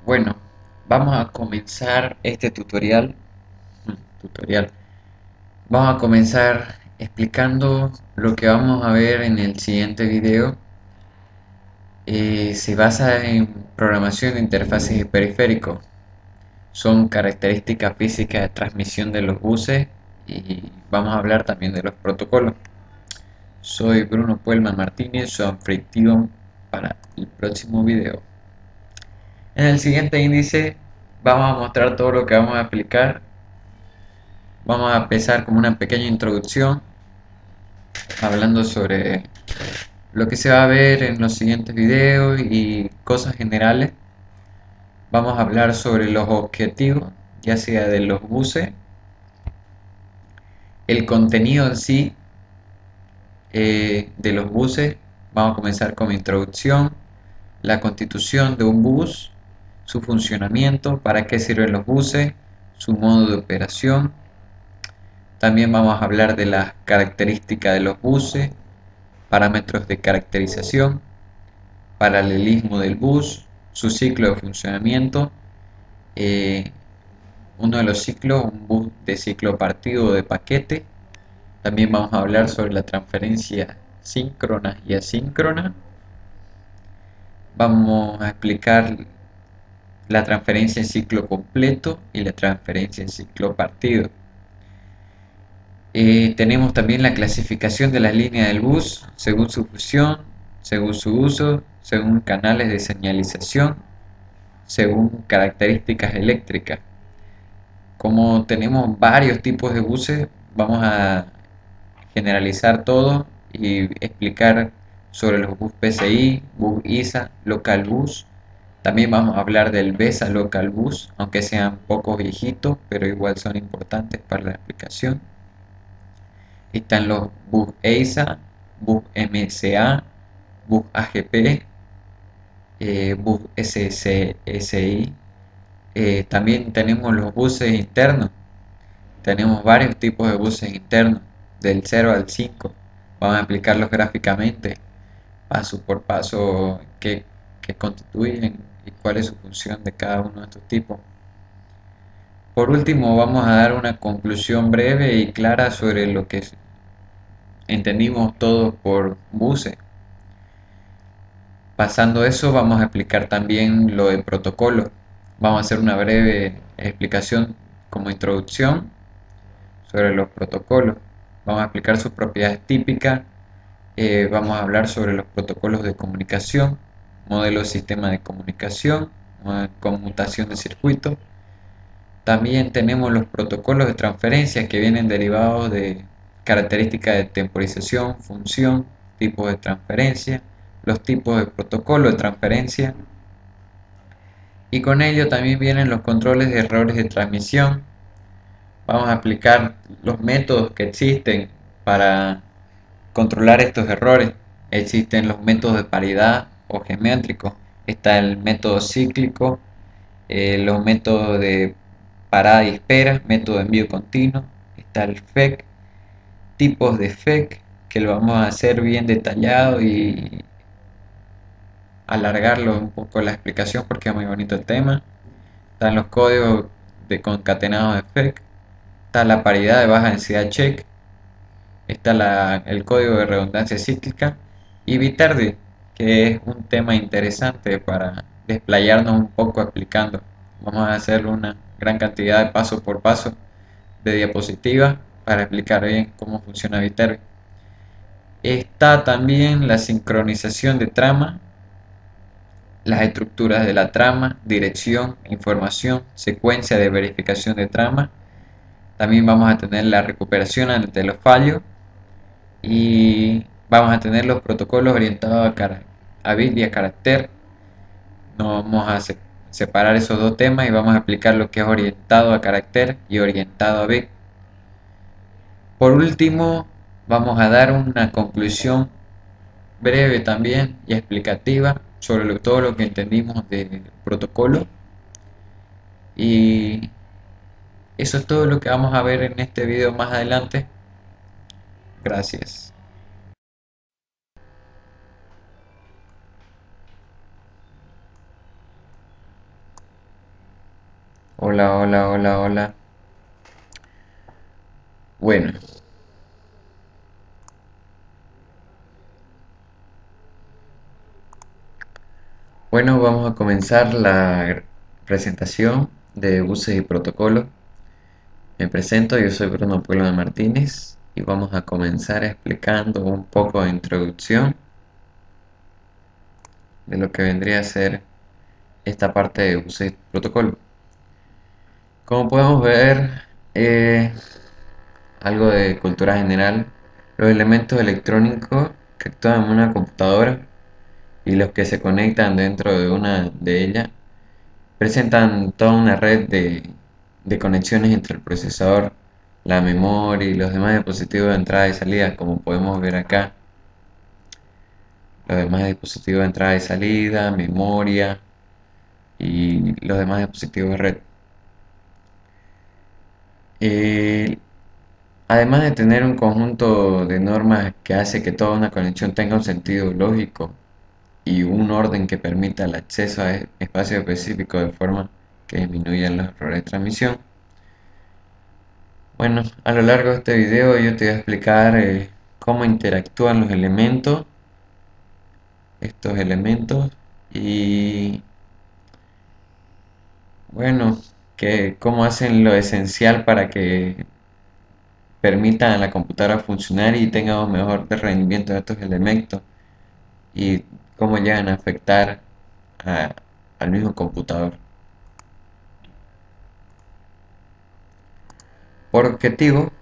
Bueno, vamos a comenzar este tutorial. tutorial. Vamos a comenzar explicando lo que vamos a ver en el siguiente video. Se basa en programación de interfaces y periféricos. Son características físicas de transmisión de los buses y vamos a hablar también de los protocolos. Soy Bruno Puelman Martínez, su anfitrión para el próximo video. En el siguiente índice vamos a mostrar todo lo que vamos a aplicar. Vamos a empezar con una pequeña introducción, hablando sobre lo que se va a ver en los siguientes videos y cosas generales. Vamos a hablar sobre los objetivos, ya sea de los buses, el contenido en sí de los buses. Vamos a comenzar con introducción, la constitución de un bus, su funcionamiento, para qué sirven los buses, su modo de operación. También vamos a hablar de las características de los buses, parámetros de caracterización, paralelismo del bus, su ciclo de funcionamiento. eh, Uno de los ciclos, un bus de ciclo partido o de paquete. También vamos a hablar sobre la transferencia síncrona y asíncrona. Vamos a explicar la transferencia en ciclo completo y la transferencia en ciclo partido. Tenemos también la clasificación de las líneas del bus según su función, según su uso, según canales de señalización, según características eléctricas. Como tenemos varios tipos de buses, vamos a generalizar todo y explicar sobre los bus PCI, bus ISA, local bus. También vamos a hablar del BESA local bus, aunque sean pocos viejitos, pero igual son importantes para la explicación. Están los bus EISA, bus MSA, bus AGP, bus SCSI. También tenemos los buses internos. Tenemos varios tipos de buses internos, del 0 al 5. Vamos a explicarlos gráficamente, paso por paso, qué constituyen y cuál es su función de cada uno de estos tipos. Por último, vamos a dar una conclusión breve y clara sobre lo que entendimos todos por buses. Pasando eso, vamos a explicar también lo del protocolo. Vamos a hacer una breve explicación como introducción sobre los protocolos. Vamos a explicar sus propiedades típicas. Vamos a hablar sobre los protocolos de comunicación, modelo de sistema de comunicación, conmutación de circuitos. También tenemos los protocolos de transferencia que vienen derivados de características de temporización, función, tipos de transferencia, los tipos de protocolo de transferencia, y con ello también vienen los controles de errores de transmisión. Vamos a aplicar los métodos que existen para controlar estos errores. Existen los métodos de paridad o geométricos. Está el método cíclico, los métodos de parada y espera, método de envío continuo. Está el FEC, tipos de FEC, que lo vamos a hacer bien detallado y alargarlo un poco la explicación porque es muy bonito el tema. Están los códigos de concatenados de FEC. Está la paridad de baja densidad check. Está el código de redundancia cíclica y Viterbi, que es un tema interesante para desplayarnos un poco explicando. Vamos a hacer una gran cantidad de paso por paso de diapositivas para explicar bien cómo funciona Viterbi. Está también la sincronización de trama, las estructuras de la trama, dirección, información, secuencia de verificación de trama. También vamos a tener la recuperación ante los fallos y vamos a tener los protocolos orientados a bit y a carácter. No vamos a separar esos dos temas y vamos a explicar lo que es orientado a carácter y orientado a bit. Por último, vamos a dar una conclusión breve también y explicativa sobre todo lo que entendimos del protocolo, y eso es todo lo que vamos a ver en este video más adelante. Gracias. Hola, hola, hola, hola. Bueno, bueno, vamos a comenzar la presentación de buses y protocolos. Me presento, yo soy Bruno Pueblo de Martínez y vamos a comenzar explicando un poco de introducción de lo que vendría a ser esta parte de buses y protocolo. Como podemos ver, algo de cultura general, los elementos electrónicos que actúan en una computadora y los que se conectan dentro de una de ellas presentan toda una red de conexiones entre el procesador, la memoria y los demás dispositivos de entrada y salida, como podemos ver acá. Los demás dispositivos de entrada y salida, memoria y los demás dispositivos de red. Eh, Además de tener un conjunto de normas que hace que toda una conexión tenga un sentido lógico y un orden que permita el acceso a espacios específicos de forma que disminuyan los errores de transmisión. Bueno, a lo largo de este video yo te voy a explicar cómo interactúan los elementos, estos elementos, y bueno, que cómo hacen lo esencial para que permitan a la computadora funcionar y tenga un mejor rendimiento de estos elementos y cómo llegan a afectar a- al mismo computador. Por objetivo,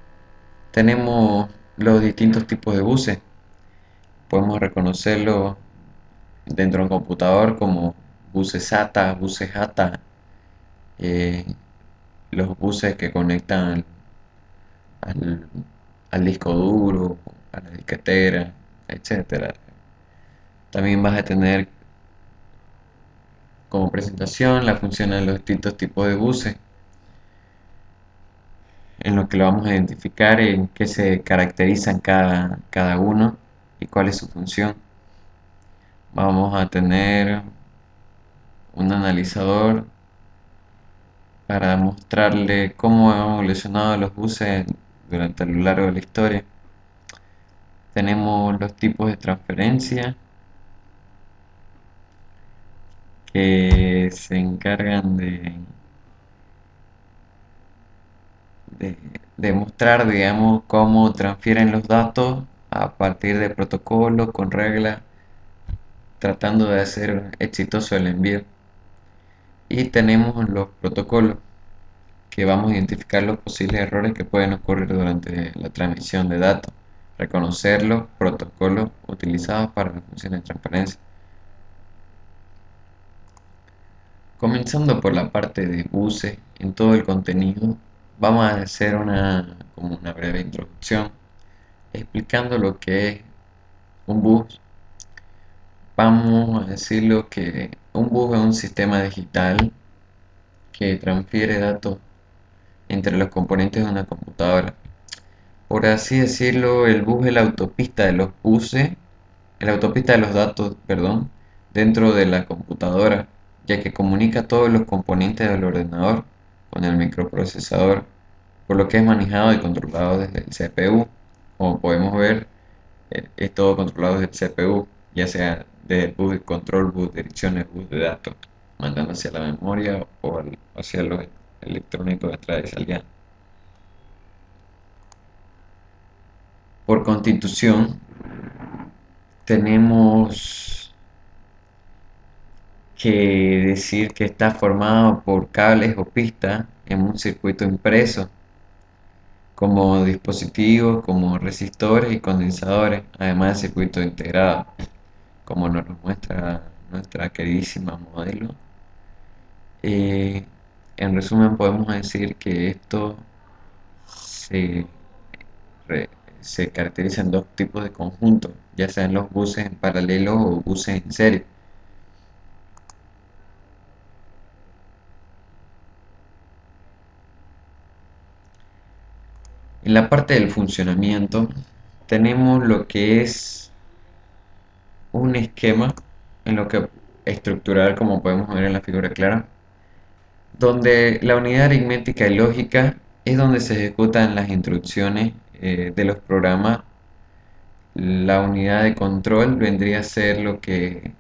tenemos los distintos tipos de buses. Podemos reconocerlos dentro de un computador como buses SATA, buses JATA, eh, los buses que conectan al, al disco duro, a la disquetera, etcétera. También vas a tener como presentación la función de los distintos tipos de buses, en lo que lo vamos a identificar en qué se caracterizan cada uno y cuál es su función. Vamos a tener un analizador para mostrarle cómo han evolucionado los buses durante a lo largo de la historia. Tenemos los tipos de transferencia que se encargan de, de mostrar, digamos, cómo transfieren los datos a partir de protocolos con reglas, tratando de hacer exitoso el envío. Y tenemos los protocolos, que vamos a identificar los posibles errores que pueden ocurrir durante la transmisión de datos, reconocer los protocolos utilizados para las funciones de transparencia. Comenzando por la parte de buses, en todo el contenido, vamos a hacer como una breve introducción explicando lo que es un bus. Vamos a decirlo que un bus es un sistema digital que transfiere datos entre los componentes de una computadora. Por así decirlo, el bus es la autopista de los buses, la autopista de los datos, perdón, dentro de la computadora, ya que comunica todos los componentes del ordenador con el microprocesador, por lo que es manejado y controlado desde el CPU. Como podemos ver, es todo controlado desde el CPU, ya sea desde el bus de control, bus de direcciones, bus de datos, mandando hacia la memoria o hacia los electrónicos de entrada y salida. Por constitución, tenemos que decir que está formado por cables o pistas en un circuito impreso, como dispositivos, como resistores y condensadores, además de circuito integrado, como nos lo muestra nuestra queridísima modelo. Eh, en resumen, podemos decir que esto se, re- se caracteriza en dos tipos de conjuntos, ya sean los buses en paralelo o buses en serie. En la parte del funcionamiento tenemos lo que es un esquema en lo que estructural, como podemos ver en la figura clara, donde la unidad aritmética y lógica es donde se ejecutan las instrucciones de los programas. La unidad de control vendría a ser lo que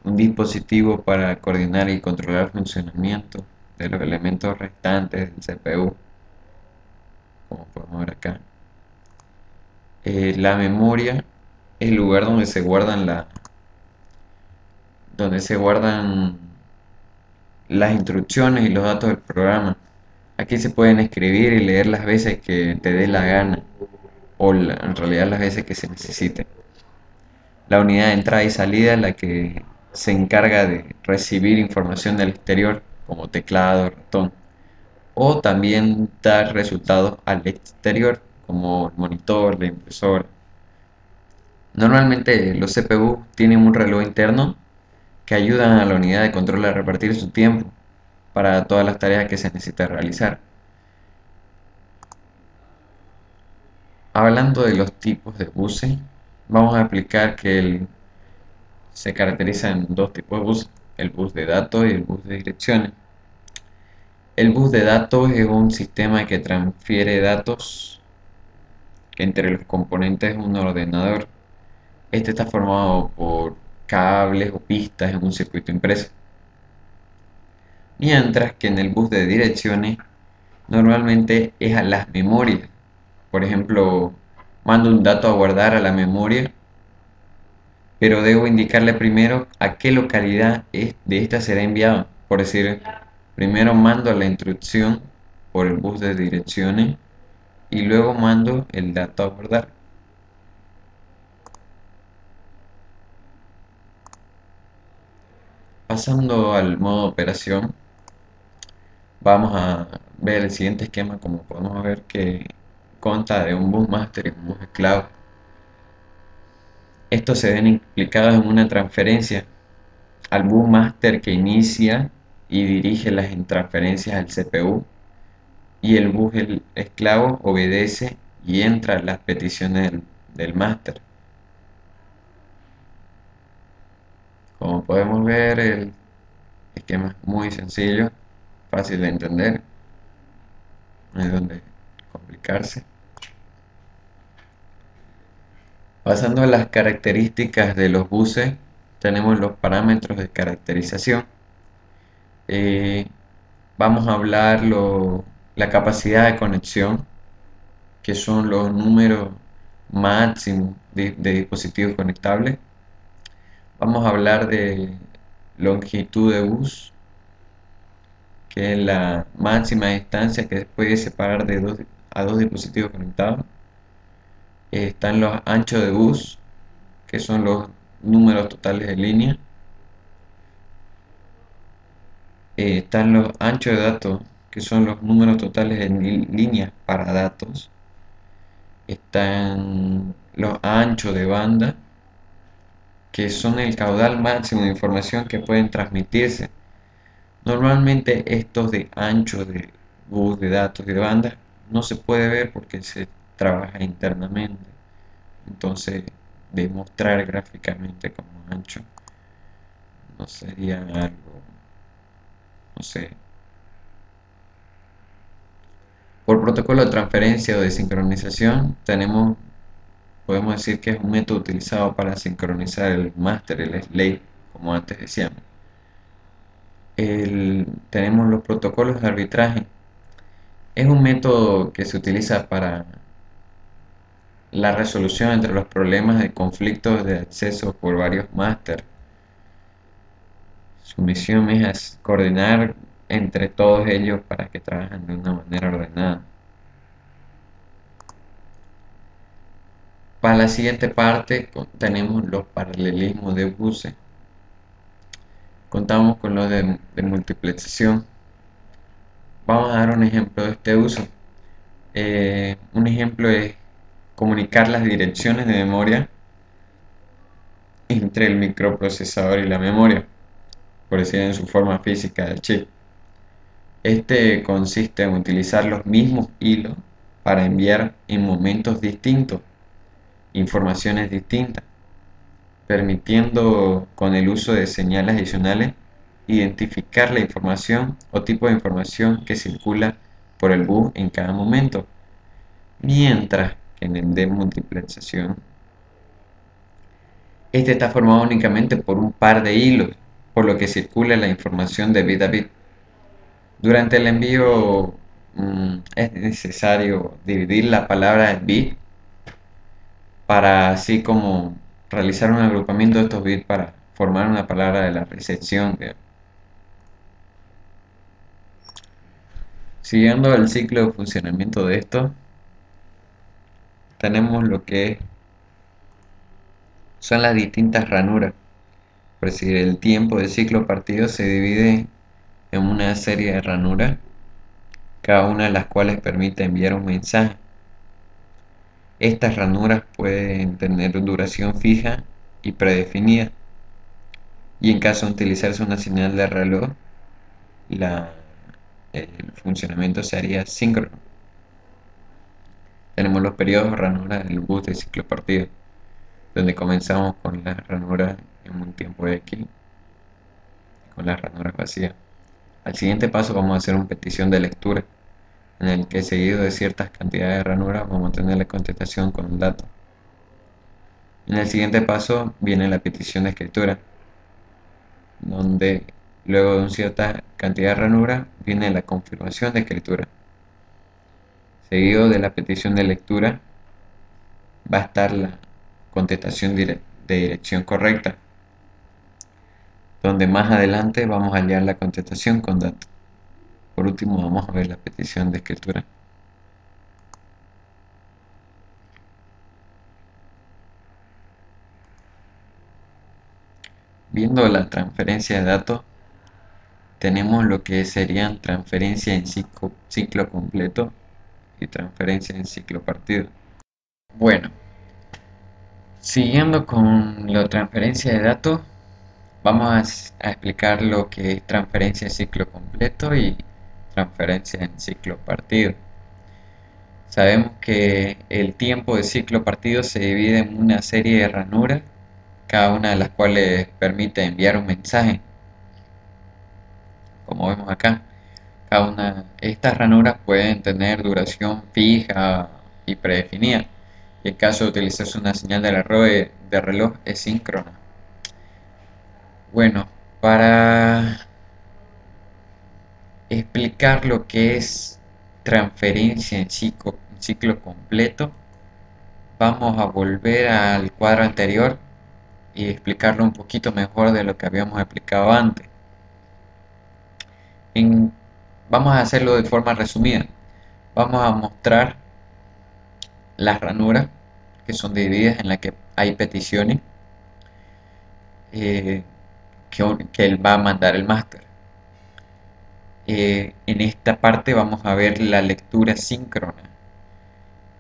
un dispositivo para coordinar y controlar el funcionamiento de los elementos restantes del CPU, como podemos ver acá. La memoria es el lugar donde se guardan las instrucciones y los datos del programa. Aquí se pueden escribir y leer las veces que te dé la gana, o en realidad las veces que se necesite. La unidad de entrada y salida es la que se encarga de recibir información del exterior, como teclado, ratón, o también dar resultados al exterior, como el monitor, la impresora. Normalmente los CPU tienen un reloj interno que ayudan a la unidad de control a repartir su tiempo para todas las tareas que se necesita realizar. Hablando de los tipos de buses, vamos a explicar que se caracteriza en dos tipos de bus, el bus de datos y el bus de direcciones. El bus de datos es un sistema que transfiere datos entre los componentes de un ordenador. Este está formado por cables o pistas en un circuito impreso. Mientras que en el bus de direcciones normalmente es a las memorias. Por ejemplo, mando un dato a guardar a la memoria, pero debo indicarle primero a qué localidad de esta será enviado. Por decir, primero mando la instrucción por el bus de direcciones y luego mando el dato a guardar. Pasando al modo operación, vamos a ver el siguiente esquema. Como podemos ver, que consta de un bus master y un bus esclavo. Estos se ven implicados en una transferencia al bus master, que inicia y dirige las transferencias al CPU, y el bus esclavo obedece y entra las peticiones del master. Como podemos ver, el esquema es muy sencillo, fácil de entender, no hay donde complicarse. Pasando a las características de los buses, tenemos los parámetros de caracterización. Vamos a hablar la capacidad de conexión, que son los números máximos de dispositivos conectables. Vamos a hablar de longitud de bus, que es la máxima distancia que puede separar a dos dispositivos conectados. Están los anchos de bus, que son los números totales de línea. Están los anchos de datos, que son los números totales de líneas para datos. Están los anchos de banda, que son el caudal máximo de información que pueden transmitirse. Normalmente estos de ancho de bus, de datos y de banda no se puede ver porque se trabaja internamente. Entonces, demostrar gráficamente como ancho no sería algo, no sé. Por protocolo de transferencia o de sincronización podemos decir que es un método utilizado para sincronizar el master y el slave, como antes decíamos. Tenemos los protocolos de arbitraje. Es un método que se utiliza para la resolución entre los problemas de conflictos de acceso por varios máster. Su misión es coordinar entre todos ellos para que trabajen de una manera ordenada. Para la siguiente parte tenemos los paralelismos de buses. Contamos con los de multiplexación. Vamos a dar un ejemplo de este uso. Un ejemplo es comunicar las direcciones de memoria entre el microprocesador y la memoria, por decir en su forma física del chip. Este consiste en utilizar los mismos hilos para enviar en momentos distintos informaciones distintas, permitiendo con el uso de señales adicionales identificar la información o tipo de información que circula por el bus en cada momento, mientras que en el de multiplexación este está formado únicamente por un par de hilos, por lo que circula la información de bit a bit. Durante el envío es necesario dividir la palabra en bit para así como realizar un agrupamiento de estos bits para formar una palabra de la recepción. Siguiendo el ciclo de funcionamiento de esto, tenemos lo que son las distintas ranuras. Por decir, el tiempo del ciclo partido se divide en una serie de ranuras, cada una de las cuales permite enviar un mensaje. Estas ranuras pueden tener duración fija y predefinida, y en caso de utilizarse una señal de reloj, el funcionamiento se haría síncrono. Tenemos los periodos de ranura del bus de ciclo partido, donde comenzamos con las ranuras en un tiempo X, con las ranuras vacías. Al siguiente paso vamos a hacer una petición de lectura, en el que seguido de ciertas cantidades de ranuras vamos a tener la contestación con un dato. En el siguiente paso viene la petición de escritura, donde luego de una cierta cantidad de ranuras viene la confirmación de escritura. Seguido de la petición de lectura va a estar la contestación de dirección correcta, donde más adelante vamos a hallar la contestación con dato. Por último vamos a ver la petición de escritura. Viendo la transferencia de datos, tenemos lo que serían transferencia en ciclo completo y transferencia en ciclo partido. Bueno, siguiendo con la transferencia de datos, vamos a explicar lo que es transferencia en ciclo completo y transferencia en ciclo partido. Sabemos que el tiempo de ciclo partido se divide en una serie de ranuras, cada una de las cuales permite enviar un mensaje. Como vemos acá, cada una de estas ranuras pueden tener duración fija y predefinida, y en caso de utilizarse una señal de reloj es síncrona. Bueno, para explicar lo que es transferencia en ciclo completo, vamos a volver al cuadro anterior y explicarlo un poquito mejor de lo que habíamos explicado antes. Vamos a hacerlo de forma resumida. Vamos a mostrar las ranuras que son divididas en las que hay peticiones que él va a mandar el máster. En esta parte vamos a ver la lectura síncrona,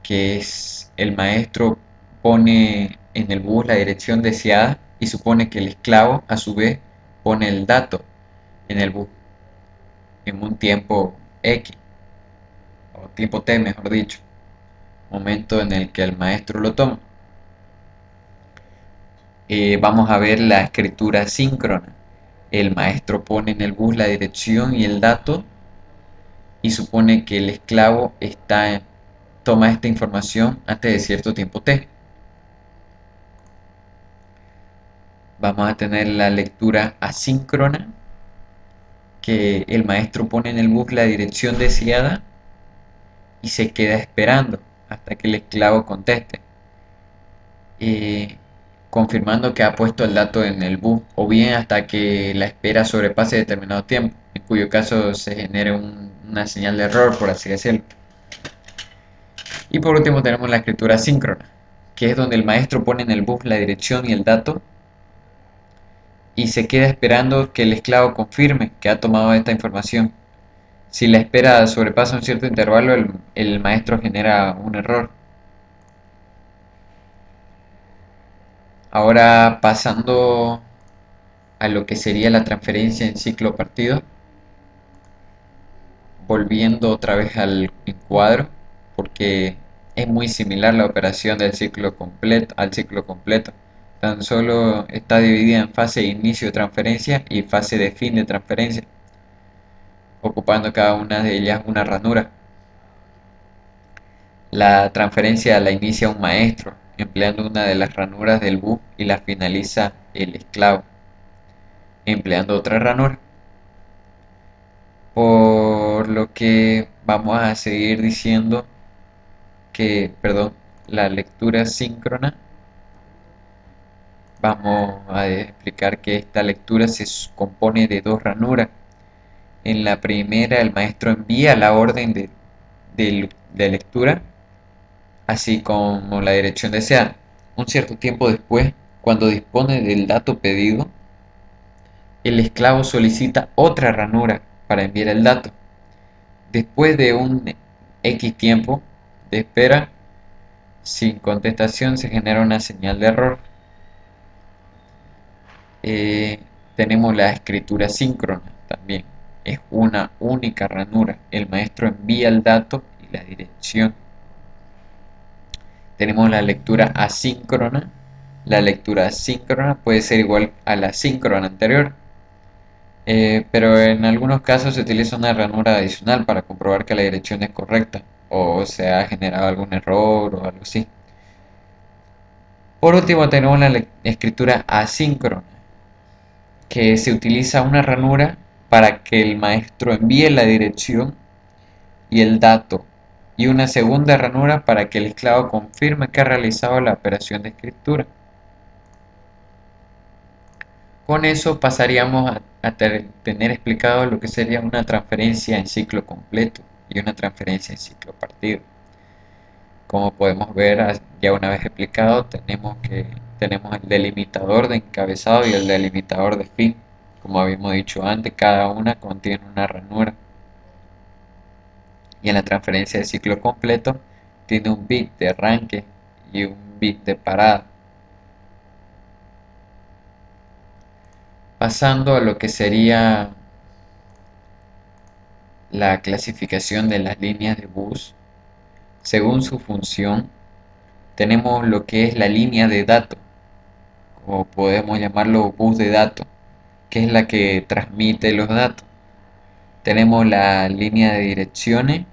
que es el maestro pone en el bus la dirección deseada y supone que el esclavo a su vez pone el dato en el bus en un tiempo X o tiempo T, mejor dicho, momento en el que el maestro lo toma. Vamos a ver la escritura síncrona. El maestro pone en el bus la dirección y el dato y supone que el esclavo toma esta información antes de cierto tiempo T. Vamos a tener la lectura asíncrona, que el maestro pone en el bus la dirección deseada y se queda esperando hasta que el esclavo conteste, confirmando que ha puesto el dato en el bus, o bien hasta que la espera sobrepase determinado tiempo, en cuyo caso se genere una señal de error, por así decirlo. Y por último tenemos la escritura síncrona, que es donde el maestro pone en el bus la dirección y el dato y se queda esperando que el esclavo confirme que ha tomado esta información. Si la espera sobrepasa un cierto intervalo, el maestro genera un error. Ahora pasando a lo que sería la transferencia en ciclo partido, volviendo otra vez al cuadro, porque es muy similar la operación del ciclo completo al ciclo completo. tan solo está dividida en fase de inicio de transferencia y fase de fin de transferencia, ocupando cada una de ellas una ranura. La transferencia la inicia un maestro, empleando una de las ranuras del bus, y la finaliza el esclavo, empleando otra ranura. Por lo que vamos a seguir diciendo que, perdón, la lectura síncrona, vamos a explicar que esta lectura se compone de dos ranuras. En la primera, el maestro envía la orden de lectura, así como la dirección deseada. Un cierto tiempo después, cuando dispone del dato pedido, el esclavo solicita otra ranura para enviar el dato. Después de un X tiempo de espera, sin contestación, se genera una señal de error. Eh, Tenemos la escritura síncrona también. Es una única ranura. El maestro envía el dato y la dirección. Tenemos la lectura asíncrona. La lectura asíncrona puede ser igual a la síncrona anterior, pero en algunos casos se utiliza una ranura adicional para comprobar que la dirección es correcta o se ha generado algún error o algo así. Por último, tenemos la escritura asíncrona, que se utiliza una ranura para que el maestro envíe la dirección y el dato, y una segunda ranura para que el esclavo confirme que ha realizado la operación de escritura. Con eso pasaríamos a tener explicado lo que sería una transferencia en ciclo completo y una transferencia en ciclo partido. Como podemos ver, ya una vez explicado, tenemos el delimitador de encabezado y el delimitador de fin. Como habíamos dicho antes, cada una contiene una ranura. Y en la transferencia de ciclo completo tiene un bit de arranque y un bit de parada. Pasando a lo que sería la clasificación de las líneas de bus, según su función, tenemos lo que es la línea de datos, o podemos llamarlo bus de datos, que es la que transmite los datos. Tenemos la línea de direcciones,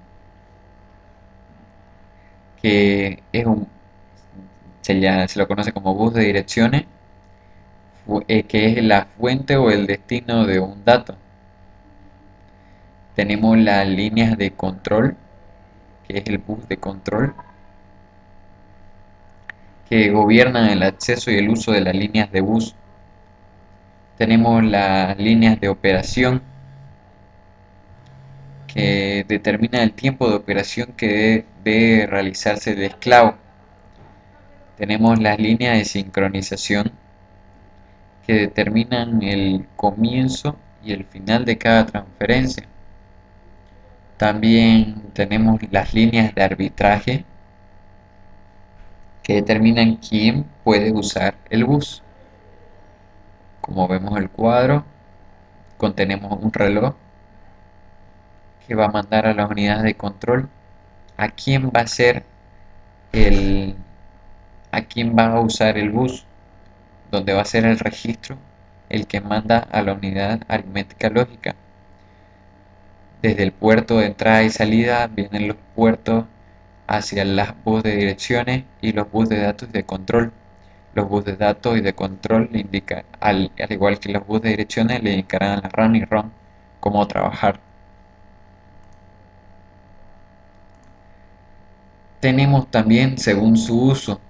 que es se lo conoce como bus de direcciones, que es la fuente o el destino de un dato. Tenemos las líneas de control, que es el bus de control, que gobiernan el acceso y el uso de las líneas de bus. Tenemos las líneas de operación, que determina el tiempo de operación que debe realizarse el esclavo. Tenemos las líneas de sincronización, que determinan el comienzo y el final de cada transferencia. También tenemos las líneas de arbitraje, que determinan quién puede usar el bus. Como vemos el cuadro, contenemos un reloj que va a mandar a las unidades de control a quién va a ser el a quién va a usar el bus, donde va a ser el registro el que manda a la unidad aritmética lógica. Desde el puerto de entrada y salida vienen los puertos hacia las bus de direcciones y los bus de datos de control. Los bus de datos y de control le indican, al igual que los bus de direcciones, le indicarán a la RAM y ROM cómo trabajar. Tenemos también según su uso.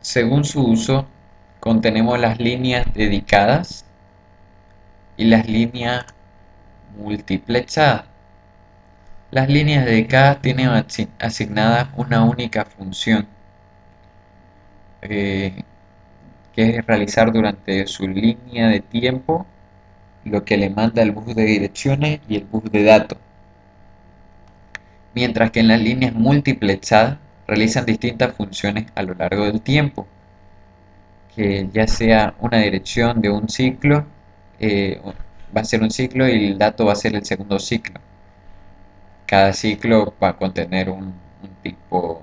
Según su uso, contenemos las líneas dedicadas y las líneas multiplexadas. Las líneas dedicadas tienen asignada una única función, eh, que es realizar durante su línea de tiempo lo que le manda el bus de direcciones y el bus de datos, mientras que en las líneas multiplexadas realizan distintas funciones a lo largo del tiempo, que ya sea una dirección de un ciclo, va a ser un ciclo y el dato va a ser el segundo ciclo. Cada ciclo va a contener un tipo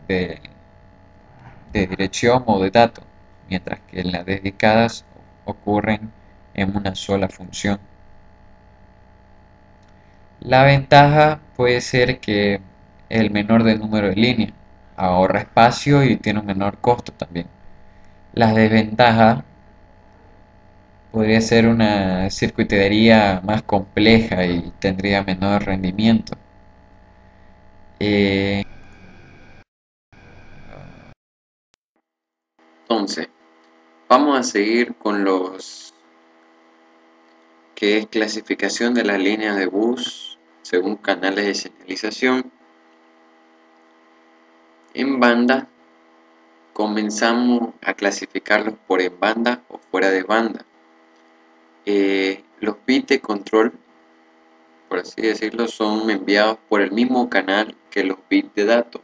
de dirección o de dato. mientras que las dedicadas ocurren en una sola función. La ventaja puede ser que el menor del número de líneas ahorra espacio y tiene un menor costo también. La desventaja podría ser una circuitería más compleja y tendría menor rendimiento. Eh, entonces, vamos a seguir con los que es clasificación de las líneas de bus según canales de señalización. En banda, comenzamos a clasificarlos por en banda o fuera de banda. Los bits de control, por así decirlo, son enviados por el mismo canal que los bits de datos.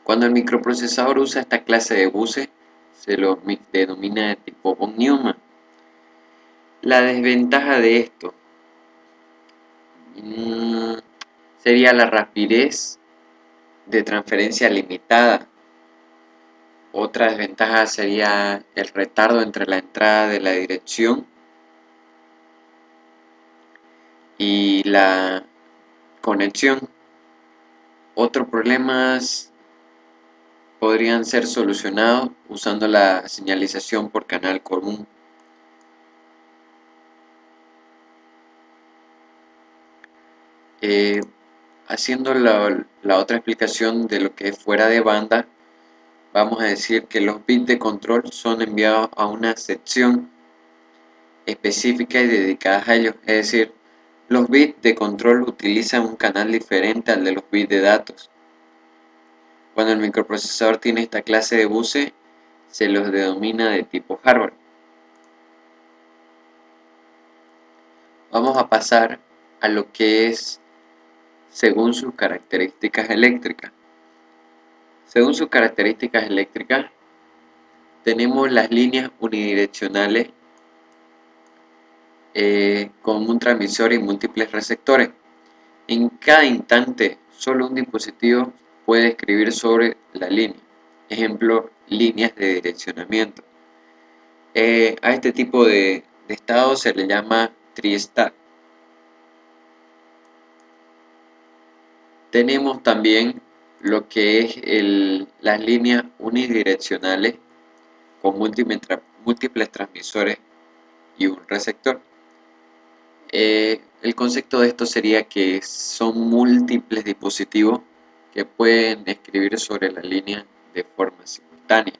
Cuando el microprocesador usa esta clase de buses, se los denomina de tipo von Neumann. La desventaja de esto sería la rapidez de transferencia limitada. Otra desventaja sería el retardo entre la entrada de la dirección y la conexión. Otros problemas podrían ser solucionados usando la señalización por canal común. Haciendo la otra explicación de lo que es fuera de banda, vamos a decir que los bits de control son enviados a una sección específica y dedicada a ellos, es decir, los bits de control utilizan un canal diferente al de los bits de datos. Cuando el microprocesador tiene esta clase de buses, se los denomina de tipo hardware. Vamos a pasar a lo que es según sus características eléctricas. Según sus características eléctricas, tenemos las líneas unidireccionales con un transmisor y múltiples receptores. En cada instante, solo un dispositivo puede escribir sobre la línea. Ejemplo, líneas de direccionamiento. A este tipo de estado se le llama tri-stat. Tenemos también lo que es las líneas unidireccionales con múltiples transmisores y un receptor. El concepto de esto sería que son múltiples dispositivos que pueden escribir sobre la línea de forma simultánea.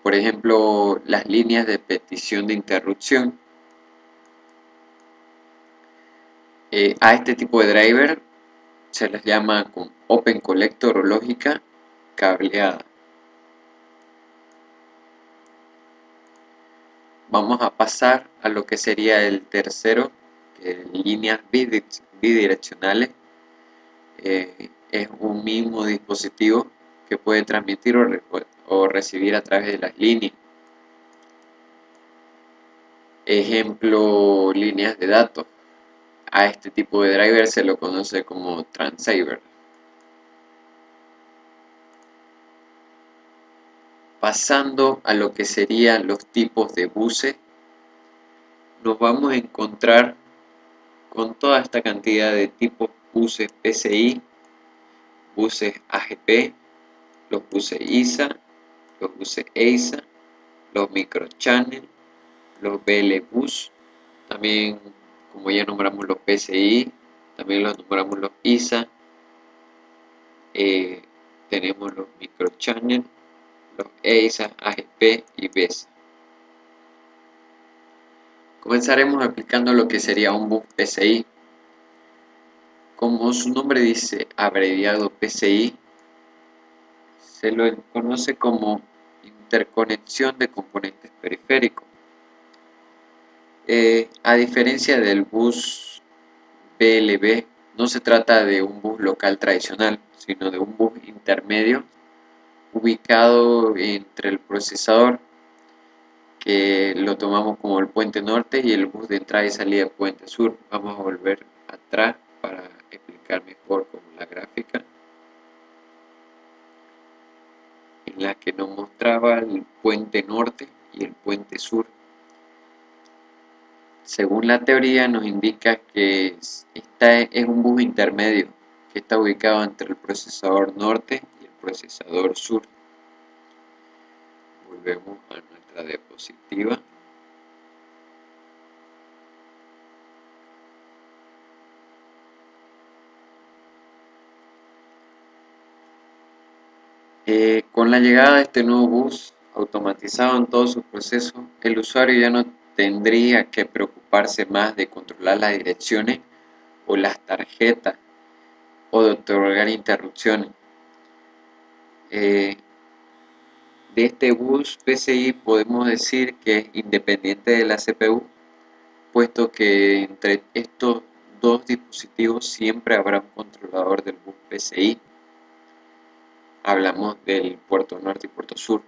Por ejemplo, las líneas de petición de interrupción. A este tipo de driver se les llama con Open Collector o lógica cableada. Vamos a pasar a lo que sería el tercero, líneas bidireccionales. Es un mismo dispositivo que puede transmitir o recibir a través de las líneas. Ejemplo, líneas de datos. A este tipo de driver se lo conoce como transceiver. Pasando a lo que serían los tipos de buses, nos vamos a encontrar con toda esta cantidad de tipos buses PCI, buses AGP, los buses ISA, los buses EISA, los microchannel, los BLBus, también como ya nombramos los PCI, también los nombramos los ISA, tenemos los microchannel, los EISA, AGP y BESA. Comenzaremos explicando lo que sería un bus PCI. Como su nombre dice, abreviado PCI, se lo conoce como interconexión de componentes periféricos. A diferencia del bus BLB, no se trata de un bus local tradicional, sino de un bus intermedio ubicado entre el procesador, que lo tomamos como el puente norte, y el bus de entrada y salida puente sur. Vamos a volver atrás para explicar mejor con la gráfica. en la que nos mostraba el puente norte y el puente sur. Según la teoría nos indica que esta es un bus intermedio que está ubicado entre el procesador norte y el procesador sur. Volvemos a nuestra diapositiva. Con la llegada de este nuevo bus automatizado en todos sus procesos, el usuario ya no tendría que preocuparse más de controlar las direcciones o las tarjetas o de otorgar interrupciones. De este bus PCI podemos decir que es independiente de la CPU, puesto que entre estos dos dispositivos siempre habrá un controlador del bus PCI. Hablamos del puerto norte y puerto sur.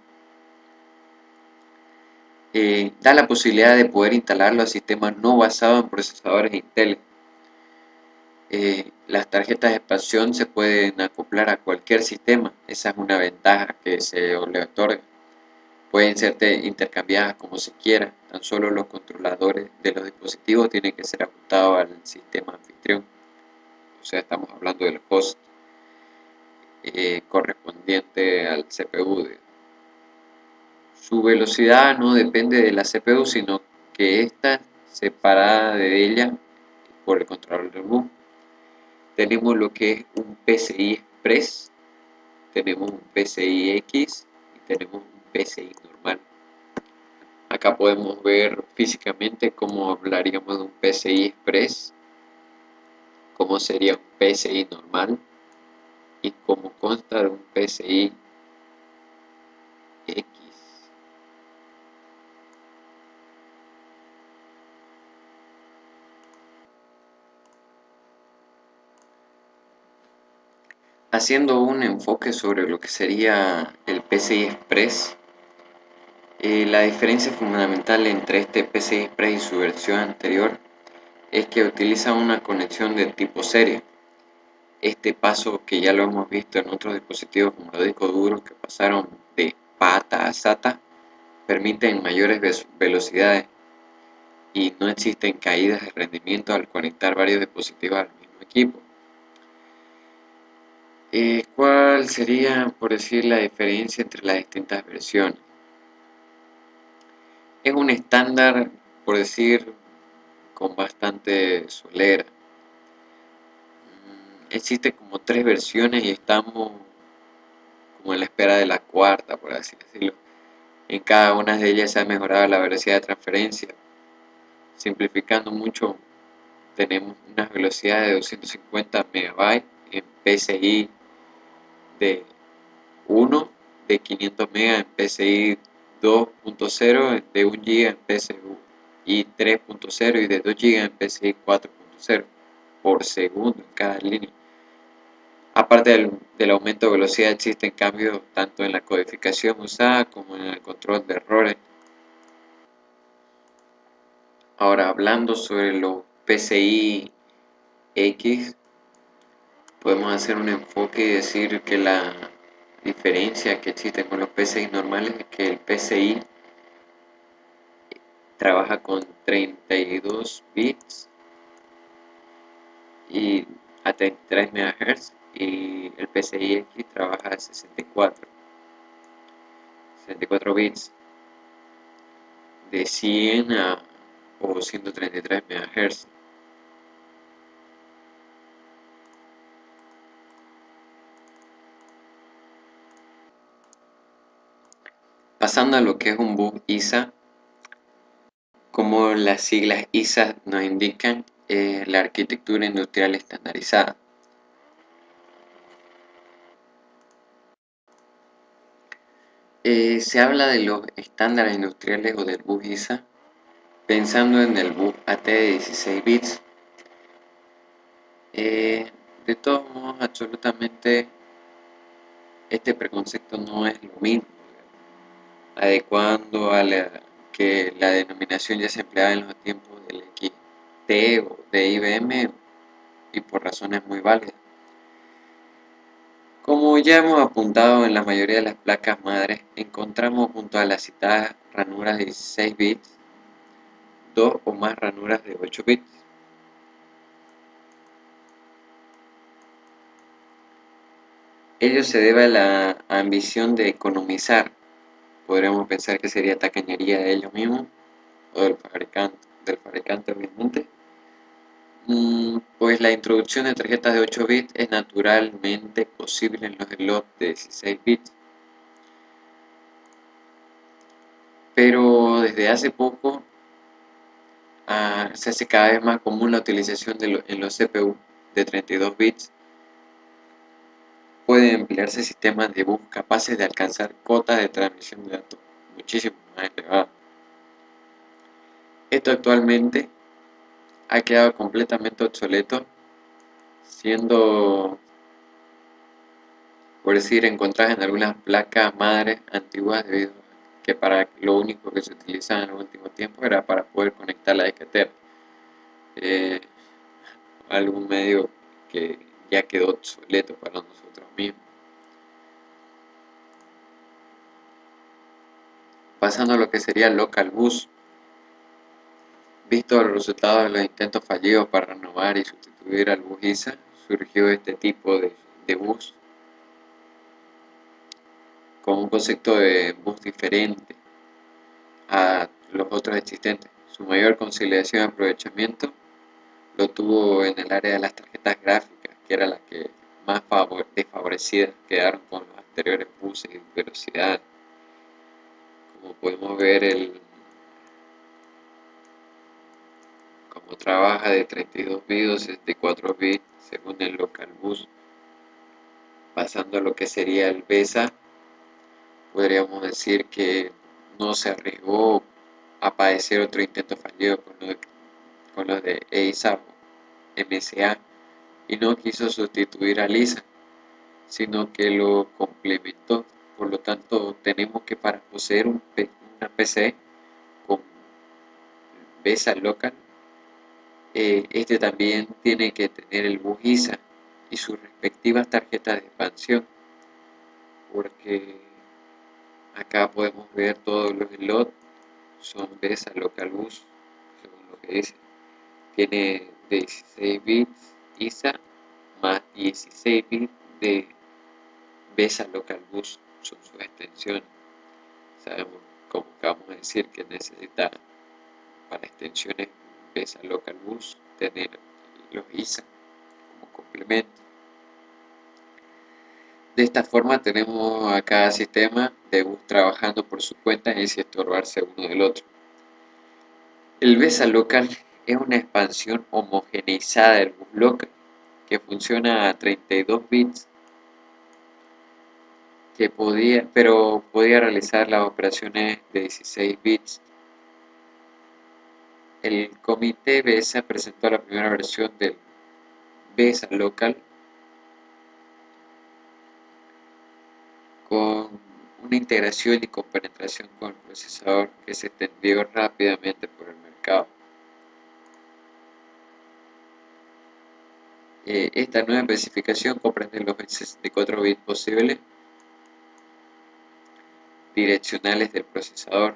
Da la posibilidad de poder instalarlo a sistemas no basados en procesadores Intel. Las tarjetas de expansión se pueden acoplar a cualquier sistema, esa es una ventaja que se le otorga. Pueden ser intercambiadas como se quiera, tan solo los controladores de los dispositivos tienen que ser ajustados al sistema anfitrión. O sea, estamos hablando del host correspondiente al CPU. Su velocidad no depende de la CPU, sino que está separada de ella por el controlador del bus. Tenemos lo que es un PCI Express, tenemos un PCI X y tenemos un PCI normal. Acá podemos ver físicamente cómo hablaríamos de un PCI Express, cómo sería un PCI normal y cómo consta de un PCI X. Haciendo un enfoque sobre lo que sería el PCI Express, la diferencia fundamental entre este PCI Express y su versión anterior es que utiliza una conexión de tipo serie. Este paso, que ya lo hemos visto en otros dispositivos como los discos duros que pasaron de PATA a SATA, permiten mayores velocidades y no existen caídas de rendimiento al conectar varios dispositivos al mismo equipo. ¿Cuál sería, por decir, la diferencia entre las distintas versiones? Es un estándar, por decir, con bastante solera. Existe como 3 versiones y estamos como en la espera de la cuarta, por así decirlo. En cada una de ellas se ha mejorado la velocidad de transferencia. Simplificando mucho, tenemos unas velocidades de 250 MB en PCI de 1, de 500 MB en PCI 2.0, de 1 GB en PCI 3.0 y de 2 GB en PCI 4.0 por segundo en cada línea. Aparte del aumento de velocidad, existen cambios tanto en la codificación usada como en el control de errores. Ahora, hablando sobre los PCI X, podemos hacer un enfoque y decir que la diferencia que existe con los PCI normales es que el PCI trabaja con 32 bits y a 33 MHz y el PCI X trabaja a 64 bits de 100 o 133 MHz. Pasando a lo que es un bus ISA, como las siglas ISA nos indican, la arquitectura industrial estandarizada. Se habla de los estándares industriales o del bus ISA pensando en el bus AT de 16 bits. De todos modos, absolutamente este preconcepto no es lo mismo, adecuando a que la denominación ya se empleaba en los tiempos del XT o de IBM y por razones muy válidas. Como ya hemos apuntado, en la mayoría de las placas madres encontramos junto a las citadas ranuras de 16 bits, dos o más ranuras de 8 bits. Ello se debe a la ambición de economizar. Podríamos pensar que sería tacañería de ellos mismos o del fabricante obviamente. Pues la introducción de tarjetas de 8 bits es naturalmente posible en los slots de 16 bits, pero desde hace poco se hace cada vez más común la utilización en los CPU de 32 bits. Pueden emplearse sistemas de bus capaces de alcanzar cotas de transmisión de datos muchísimo más elevadas. Esto actualmente ha quedado completamente obsoleto, siendo, por decir, encontradas en algunas placas madres antiguas debido a que para lo único que se utilizaba en el último tiempo era para poder conectar la disquetera. Algún medio que ya quedó obsoleto para nosotros mismos. Pasando a lo que sería Local Bus. Visto los resultados de los intentos fallidos para renovar y sustituir al bus ISA, surgió este tipo de bus con un concepto de bus diferente a los otros existentes. Su mayor conciliación y aprovechamiento lo tuvo en el área de las tarjetas gráficas, que era la que más desfavorecidas quedaron con los anteriores buses y velocidad. Como podemos ver, como trabaja de 32 bits o 64 bits según el local bus. Pasando a lo que sería el BESA, podríamos decir que no se arriesgó a padecer otro intento fallido con los de EISA o MSA y no quiso sustituir a LISA, sino que lo complementó. Por lo tanto, tenemos que para poseer una PC con BESA local, este también tiene que tener el bus ISA y sus respectivas tarjetas de expansión, porque acá podemos ver todos los slots son BESA local bus, según lo que dice. Tiene 16 bits ISA más 16 bits de BESA local bus, son sus extensiones. Sabemos, como acabamos de decir, que necesita para extensiones BESA local bus tener los ISA como complemento. De esta forma tenemos a cada sistema de bus trabajando por su cuenta y sin estorbarse uno del otro. El BESA local es una expansión homogeneizada del bus local que funciona a 32 bits, pero podía realizar las operaciones de 16 bits. El comité BESA presentó la primera versión del BESA local con una integración y compenetración con el procesador que se extendió rápidamente por el mercado. Esta nueva especificación comprende los 64 bits posibles direccionales del procesador,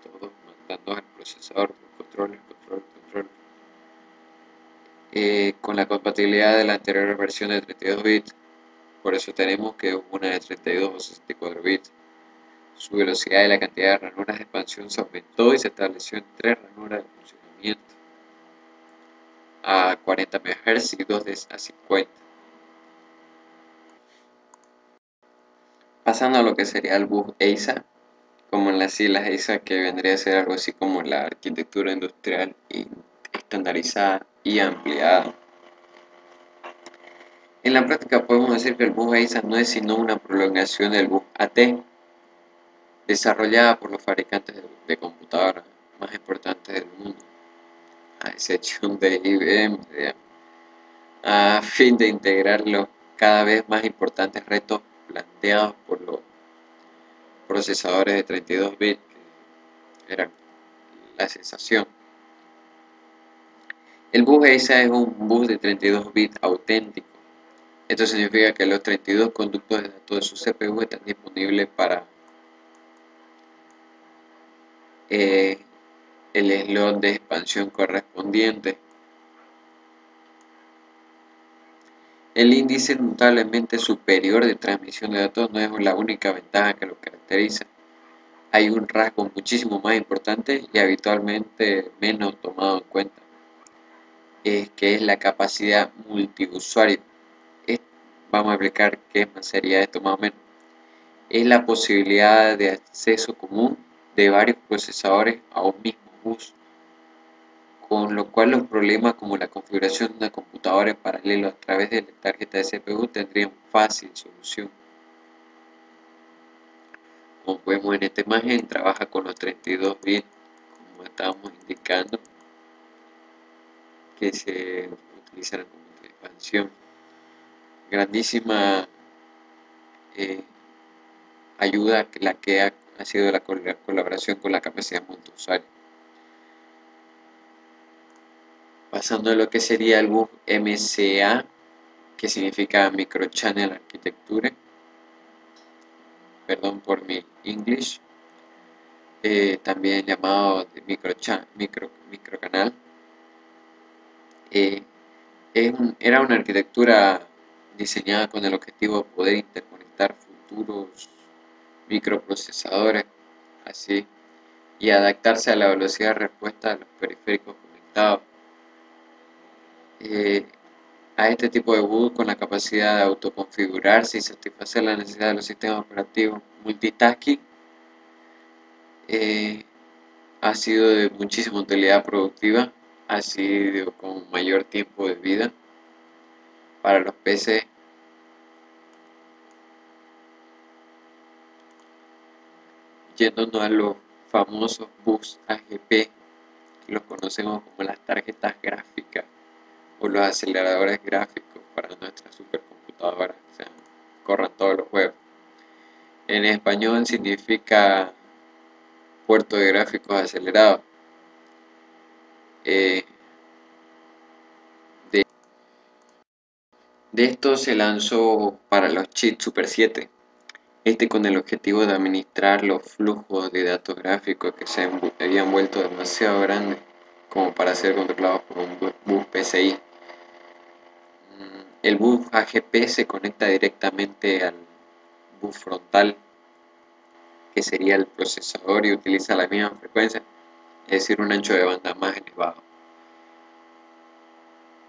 todos mandando al procesador, control, con la compatibilidad de la anterior versión de 32 bits. Por eso tenemos que una de 32 o 64 bits. Su velocidad y la cantidad de ranuras de expansión se aumentó y se estableció en 3 ranuras de funcionamiento a 40 MHz y 2 a 50. Pasando a lo que sería el bus EISA, como en las siglas EISA, que vendría a ser algo así como la arquitectura industrial y estandarizada y ampliada. En la práctica podemos decir que el bus EISA no es sino una prolongación del bus AT, desarrollada por los fabricantes de computadoras más importantes del mundo, a excepción de IBM, a fin de integrar los cada vez más importantes retos planteados por los procesadores de 32 bits, que eran la sensación. El bus EISA es un bus de 32 bits auténtico, Esto significa que los 32 conductos de datos de su CPU están disponibles para el slot de expansión correspondiente. El índice notablemente superior de transmisión de datos no es la única ventaja que lo caracteriza. Hay un rasgo muchísimo más importante y habitualmente menos tomado en cuenta, que es la capacidad multiusuario. Vamos a explicar qué sería esto más o menos. Es la posibilidad de acceso común de varios procesadores a un mismo bus, con lo cual los problemas como la configuración de una computadora en paralelo a través de la tarjeta de CPU tendrían fácil solución. Como vemos en esta imagen, trabaja con los 32 bits, como estábamos indicando, que se utilizan como expansión. Grandísima ayuda la que ha sido la colaboración con la capacidad multiusuario. Pasando a lo que sería el bus MCA, que significa Microchannel Architecture, perdón por mi English, también llamado microcanal. Era una arquitectura diseñada con el objetivo de poder interconectar futuros microprocesadores así y adaptarse a la velocidad de respuesta de los periféricos conectados. A este tipo de bus con la capacidad de autoconfigurarse y satisfacer las necesidades de los sistemas operativos multitasking, ha sido de muchísima utilidad productiva, ha sido con mayor tiempo de vida para los PC. Yéndonos a los famosos bus AGP, que los conocemos como las tarjetas gráficas o los aceleradores gráficos para nuestras supercomputadoras, o sea, corran todos los juegos. En español significa puerto de gráficos acelerados. De esto se lanzó para los chips Super 7, con el objetivo de administrar los flujos de datos gráficos que se habían vuelto demasiado grandes como para ser controlados por un bus PCI. El bus AGP se conecta directamente al bus frontal, que sería el procesador, y utiliza la misma frecuencia, es decir, un ancho de banda más elevado.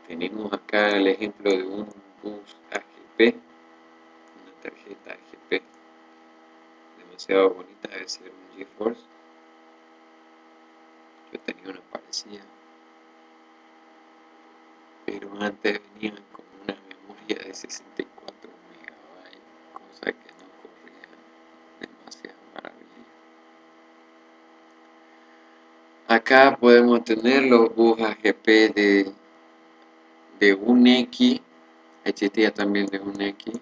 Tenemos acá el ejemplo de un bus AGP, una tarjeta AGP demasiado bonita, debe ser un GeForce. Yo tenía una parecida, pero antes venían con una memoria de 64 MB, cosa que no corría demasiado maravilla. Acá podemos tener los bus AGP de 1X, existía también de 1X,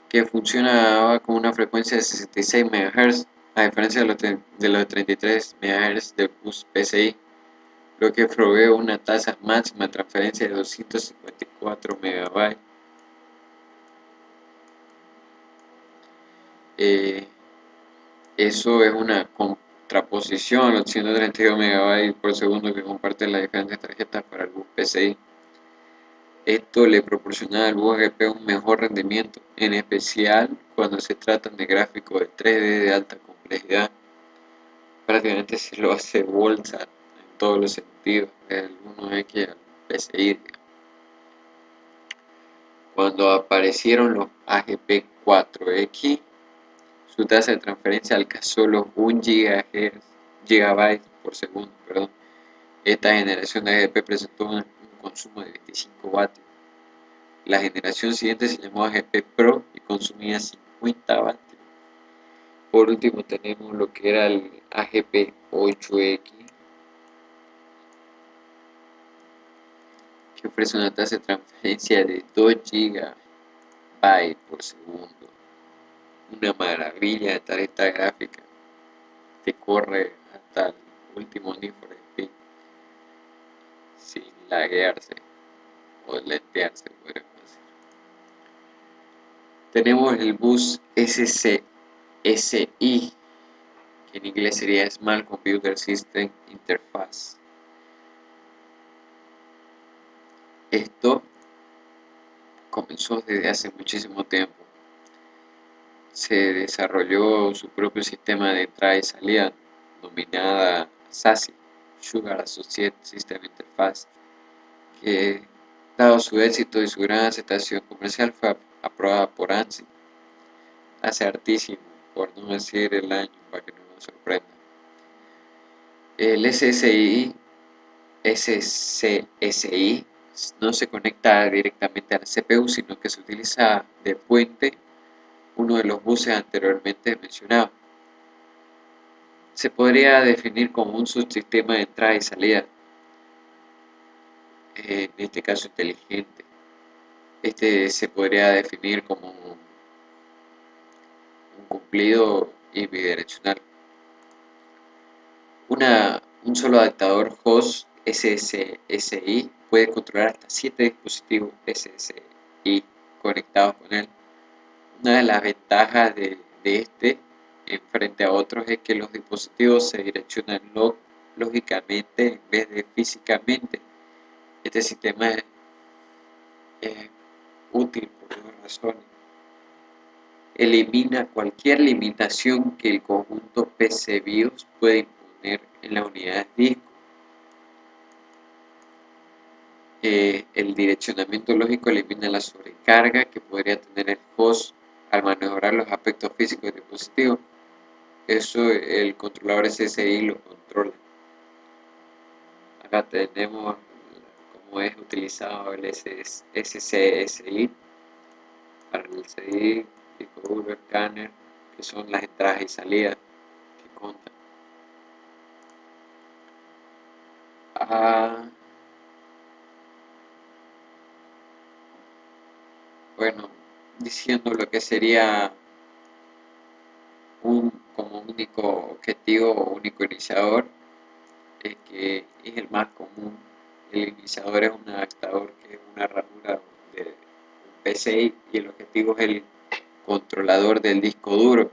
que funcionaba con una frecuencia de 66 MHz, a diferencia de los 33 MHz del bus PCI, lo que provee una tasa máxima de transferencia de 254 MB. Eso es una contraposición a los 132 MB por segundo que comparten las diferentes tarjetas para el bus PCI. Esto le proporciona al bus AGP un mejor rendimiento, en especial cuando se trata de gráficos de 3D de alta complejidad. Prácticamente se lo hace bolsa en todos los sentidos, desde el 1X al PCI. Cuando aparecieron los AGP 4X, su tasa de transferencia alcanzó los 1 GB por segundo. Esta generación de AGP presentó un consumo de 25 vatios. La generación siguiente se llamó AGP Pro y consumía 50 vatios. Por último tenemos lo que era el AGP 8X, que ofrece una tasa de transferencia de 2 GB por segundo. Una maravilla de tarjeta gráfica que corre hasta el último Need for Speed sin laguearse. o lentearse, podríamos decir. Tenemos el bus SCSI, que en inglés sería Small Computer System Interface. Esto comenzó desde hace muchísimo tiempo. Se desarrolló su propio sistema de entrada y salida, denominada SASI, Sugar Associated System Interface, que, dado su éxito y su gran aceptación comercial, fue aprobada por ANSI hace hartísimo, por no decir el año, para que no nos sorprenda. El SCSI no se conecta directamente a la CPU, sino que se utiliza de puente uno de los buses anteriormente mencionados. Se podría definir como un subsistema de entrada y salida, en este caso inteligente. Este se podría definir como un cumplido y bidireccional. Un solo adaptador host SSI puede controlar hasta 7 dispositivos SSI conectados con él. Una de las ventajas de este en frente a otros es que los dispositivos se direccionan lógicamente en vez de físicamente. Este sistema es útil por dos razones. Elimina cualquier limitación que el conjunto PC-BIOS puede imponer en la unidad de disco. El direccionamiento lógico elimina la sobrecarga que podría tener el host al maniobrar los aspectos físicos del dispositivo. Eso el controlador SSI lo controla. Acá tenemos cómo es utilizado el SCSI para el CD, disco duro, escáner, que son las entradas y salidas que contan. Bueno, diciendo lo que sería como único objetivo o único iniciador, es que es el más común. El iniciador es un adaptador que es una ranura de un PCI y el objetivo es el controlador del disco duro.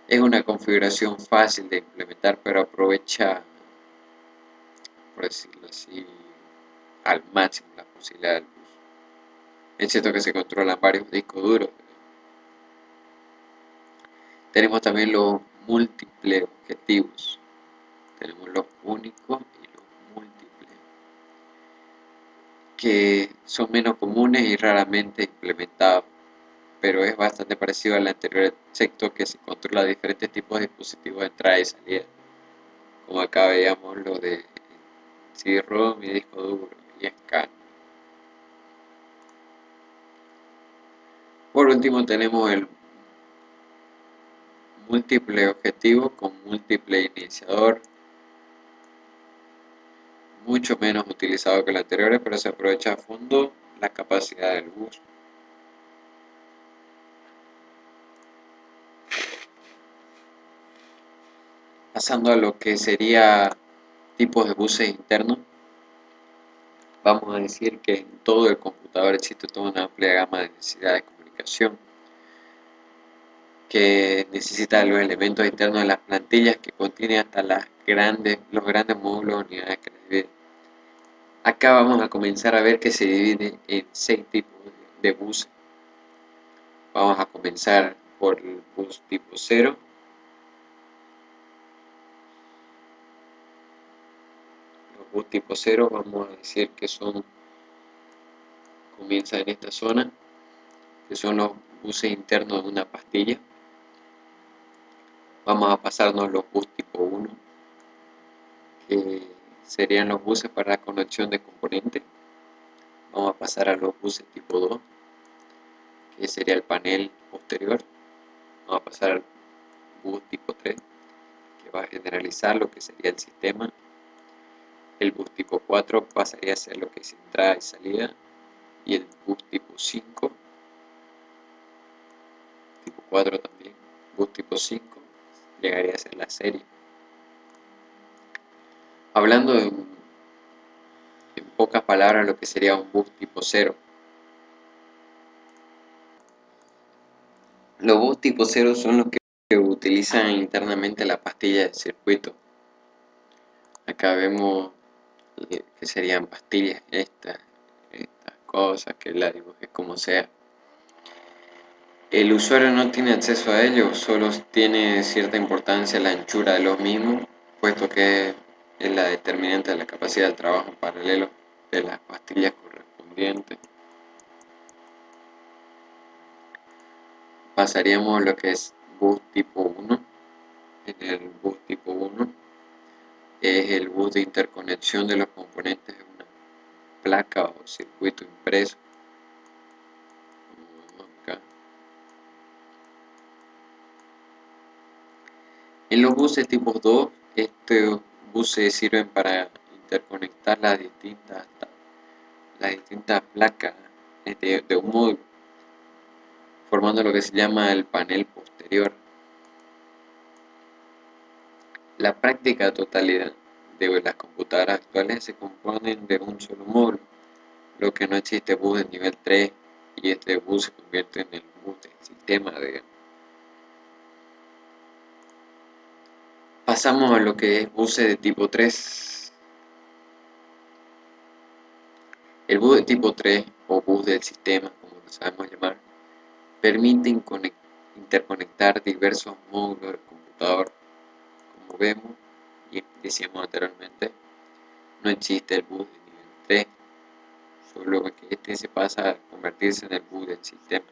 Es una configuración fácil de implementar, pero aprovecha, por decirlo así, al máximo la posibilidad del uso. Es cierto que se controlan varios discos duros. Tenemos también los múltiples objetivos. Tenemos los únicos y los múltiples, que son menos comunes y raramente implementados, pero es bastante parecido al anterior, excepto que se controla diferentes tipos de dispositivos de entrada y salida, como acá veíamos lo de CD-ROM y disco duro y escáner. Por último tenemos el múltiple objetivo con múltiple iniciador, mucho menos utilizado que el anterior, pero se aprovecha a fondo la capacidad del bus. Pasando a lo que sería tipos de buses internos, vamos a decir que en todo el computador existe toda una amplia gama de necesidades de comunicación que necesita los elementos internos de las plantillas que contienen hasta los grandes módulos o unidades que las dividen. Acá vamos a comenzar a ver que se divide en 6 tipos de buses. Vamos a comenzar por el bus tipo 0. Los bus tipo 0 vamos a decir que comienzan en esta zona, que son los buses internos de una pastilla. Vamos a pasarnos los bus tipo 1, que serían los buses para la conexión de componentes. Vamos a pasar a los buses tipo 2, que sería el panel posterior. Vamos a pasar al bus tipo 3, que va a generalizar lo que sería el sistema. El bus tipo 4 pasaría a ser lo que es entrada y salida. Y el bus tipo 5, tipo 4 también, bus tipo 5, llegaría a ser la serie. Hablando en pocas palabras, lo que sería un bus tipo 0. Los bus tipo 0 son los que utilizan internamente la pastilla de circuito. Acá vemos que serían pastillas estas cosas, que la dibujé como sea. El usuario no tiene acceso a ellos, solo tiene cierta importancia la anchura de los mismos, puesto que es la determinante de la capacidad de trabajo paralelo de las pastillas correspondientes. Pasaríamos a lo que es bus tipo 1. En el bus tipo 1 es el bus de interconexión de los componentes de una placa o circuito impreso. Como vemos acá. En los buses tipo 2, estos buses sirven para interconectar las distintas placas de un módulo, formando lo que se llama el panel posterior. La práctica totalidad de las computadoras actuales se componen de un solo módulo, lo que no existe bus de nivel 3, y este bus se convierte en el bus del sistema, digamos. Pasamos a lo que es buses de tipo 3. El bus de tipo 3 o bus del sistema, como lo sabemos llamar, permite interconectar diversos módulos del computador. Como vemos y decíamos anteriormente, no existe el bus de nivel 3, solo que este se pasa a convertirse en el bus del sistema.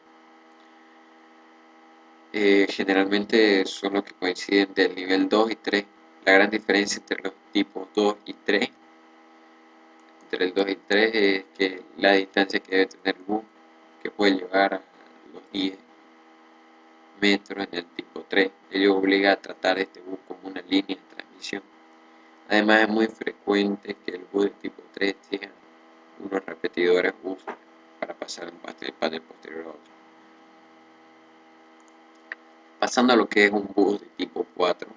Generalmente son los que coinciden del nivel 2 y 3. La gran diferencia entre los tipos 2 y 3, entre el 2 y 3, es que la distancia que debe tener el bus, que puede llegar a los 10 metros en el tipo 3. Ello obliga a tratar este bus como una línea de transmisión. Además, es muy frecuente que el bus de tipo 3 exija unos repetidores bus para pasar de un panel posterior a otro. Pasando a lo que es un bus de tipo 4,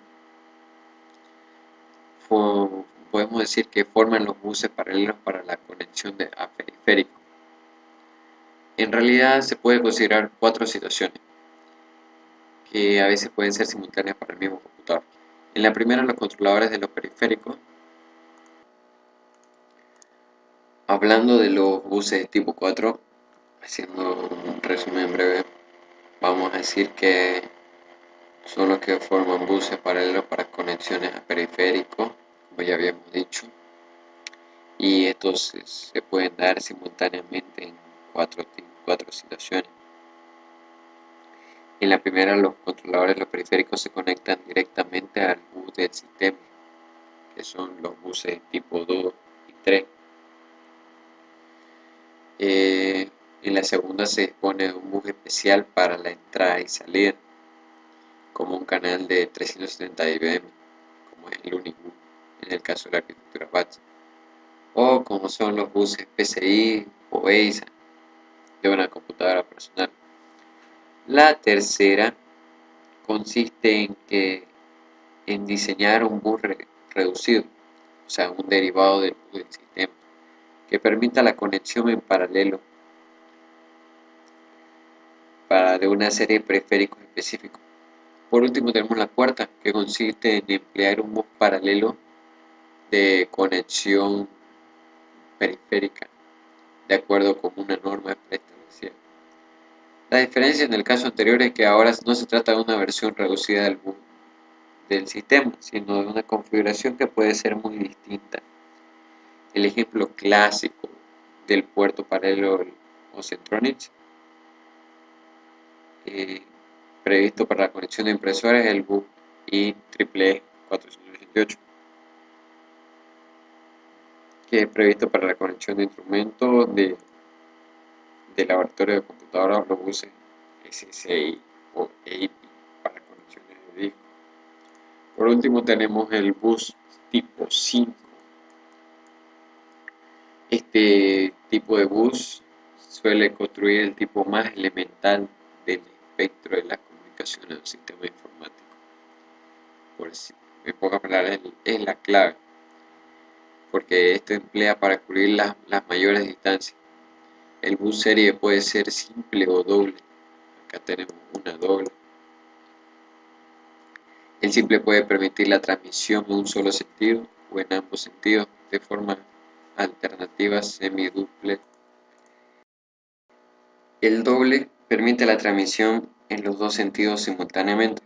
podemos decir que forman los buses paralelos para la conexión a periférico. En realidad se puede considerar 4 situaciones que a veces pueden ser simultáneas para el mismo computador. En la primera, los controladores de los periféricos. Hablando de los buses de tipo 4, haciendo un resumen breve, vamos a decir que son los que forman buses paralelos para conexiones a periféricos, como ya habíamos dicho, y estos se pueden dar simultáneamente en cuatro situaciones. En la primera, los controladores de los periféricos se conectan directamente al bus del sistema, que son los buses tipo 2 y 3. En la segunda se dispone de un bus especial para la entrada y salida, como un canal de 370 dBm, como es el Unibus en el caso de la arquitectura Apache, o como son los buses PCI o EISA de una computadora personal. La tercera consiste en diseñar un bus reducido, o sea, un derivado del bus del sistema, que permita la conexión en paralelo de una serie de periféricos específicos. Por último, tenemos la cuarta, que consiste en emplear un bus paralelo de conexión periférica, de acuerdo con una norma preestablecida. La diferencia en el caso anterior es que ahora no se trata de una versión reducida del bus del sistema, sino de una configuración que puede ser muy distinta. El ejemplo clásico del puerto paralelo o Centronics, previsto para la conexión de impresoras, es el bus IEEE 488, que es previsto para la conexión de instrumentos de laboratorio de computadoras o los buses SSI o EIPI para conexiones de disco. Por último, tenemos el bus tipo 5. Este tipo de bus suele construir el tipo más elemental del espectro de las comunicaciones del sistema informático. En pocas palabras, es la clave. porque esto emplea para cubrir las mayores distancias. El bus serie puede ser simple o doble. Acá tenemos una doble. El simple puede permitir la transmisión en un solo sentido o en ambos sentidos de forma alternativa semi-duplex. El doble permite la transmisión en los dos sentidos simultáneamente,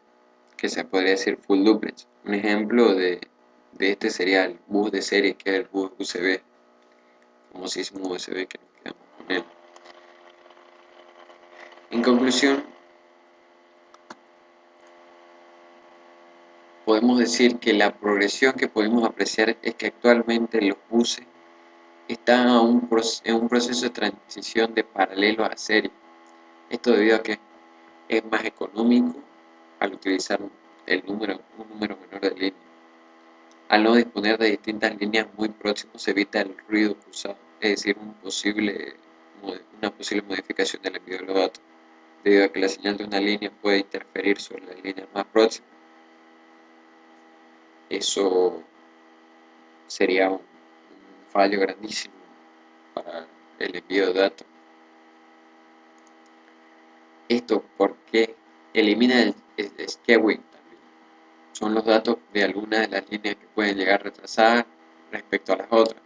que se podría decir full duplex. Un ejemplo de este sería el bus de serie, que es el bus USB, famosísimo USB que nos quedamos con él. En conclusión, podemos decir que la progresión que podemos apreciar es que actualmente los buses están en un proceso de transición de paralelo a serie. Esto debido a que es más económico al utilizar un número menor de líneas. Al no disponer de distintas líneas muy próximas se evita el ruido cruzado, es decir, una posible modificación del envío de los datos, debido a que la señal de una línea puede interferir sobre las líneas más próximas. Eso sería un fallo grandísimo para el envío de datos. Esto porque elimina el skewing también. Son los datos de algunas de las líneas que pueden llegar retrasadas respecto a las otras.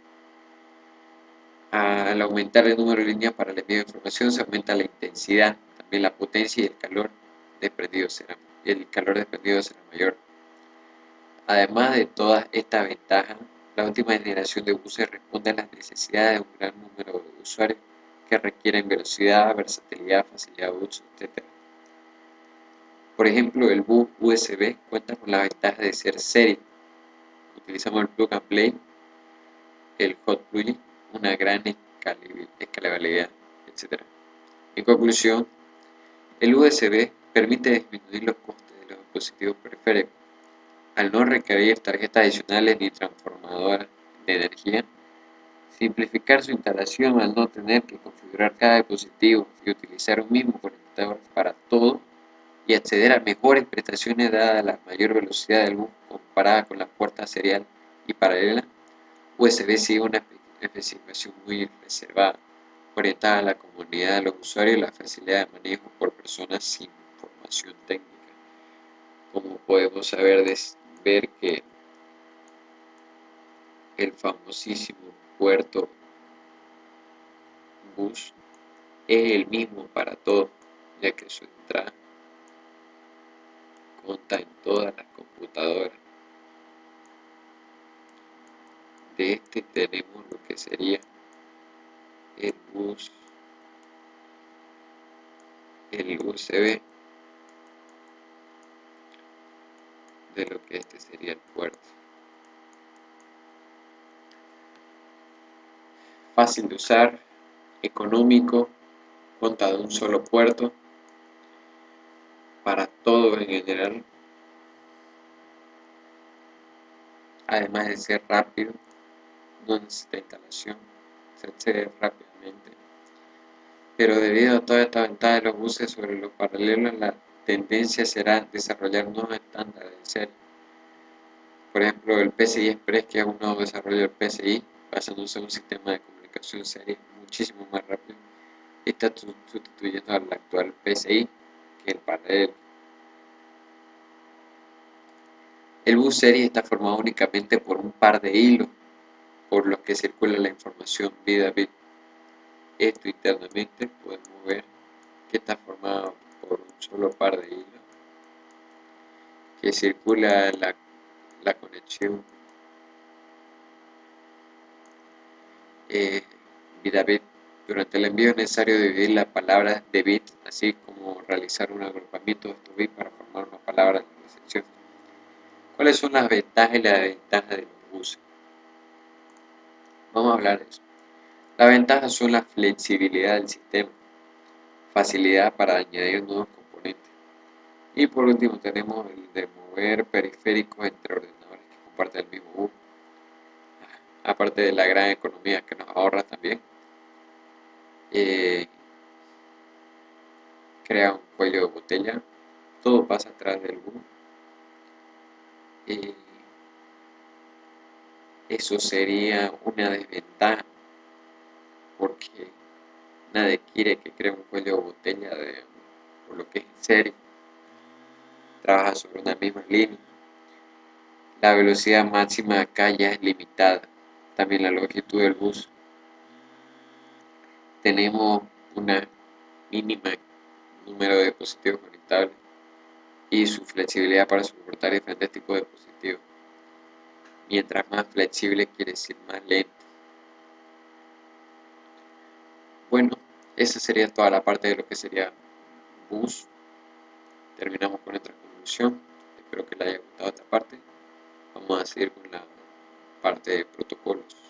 Al aumentar el número de líneas para el envío de información se aumenta la intensidad, también la potencia y el calor desprendido será mayor. Además de todas estas ventajas, la última generación de buses responde a las necesidades de un gran número de usuarios que requieren velocidad, versatilidad, facilidad de uso, etc. Por ejemplo, el bus USB cuenta con la ventaja de ser serie. Utilizamos el plug and play, el hot plugin, una gran escalabilidad, etc. En conclusión, el USB permite disminuir los costes de los dispositivos periféricos. Al no requerir tarjetas adicionales ni transformadoras de energía, simplificar su instalación al no tener que configurar cada dispositivo y utilizar un mismo conector para todo y acceder a mejores prestaciones dada la mayor velocidad del bus comparada con la puerta serial y paralela, USB sigue una especificación muy reservada, orientada a la comunidad de los usuarios y la facilidad de manejo por personas sin formación técnica. Como podemos ver que el famosísimo puerto bus es el mismo para todos, ya que su entrada consta en todas las computadoras. De este tenemos lo que sería el bus, el USB, de lo que este sería el puerto. Fácil de usar, económico, consta de un solo puerto para todo en general, además de ser rápido, no necesita instalación, se accede rápidamente. Pero debido a toda esta ventaja de los buses sobre los paralelos, la tendencia será desarrollar nuevos estándares de serie. Por ejemplo, el PCI Express, que es un nuevo desarrollo del PCI, basándose en un sistema de comunicación serie muchísimo más rápido, está sustituyendo al actual PCI, que es el paralelo. El bus serie está formado únicamente por un par de hilos por los que circula la información bit a bit. Esto internamente podemos ver que está formado por un solo par de hilos que circula la conexión bit a bit. Durante el envío es necesario dividir las palabras de bit, así como realizar un agrupamiento de estos bits para formar una palabra de recepción. ¿Cuáles son las ventajas y las desventajas de los buses? Vamos a hablar de eso. Las ventajas son la flexibilidad del sistema, facilidad para añadir nuevos componentes. Y por último tenemos el de mover periféricos entre ordenadores que comparten el mismo bus. Aparte de la gran economía que nos ahorra también, crea un cuello de botella, todo pasa atrás del bus. Eso sería una desventaja porque nadie quiere que cree un cuello de botella por lo que es en serio. Trabaja sobre una misma línea. La velocidad máxima acá ya es limitada. También la longitud del bus. Tenemos una mínima número de dispositivos conectables y su flexibilidad para soportar diferentes tipos de dispositivos. Mientras más flexible quiere decir más lento. Bueno, esa sería toda la parte de lo que sería bus. Terminamos con nuestra conclusión. Espero que les haya gustado esta parte. Vamos a seguir con la parte de protocolos.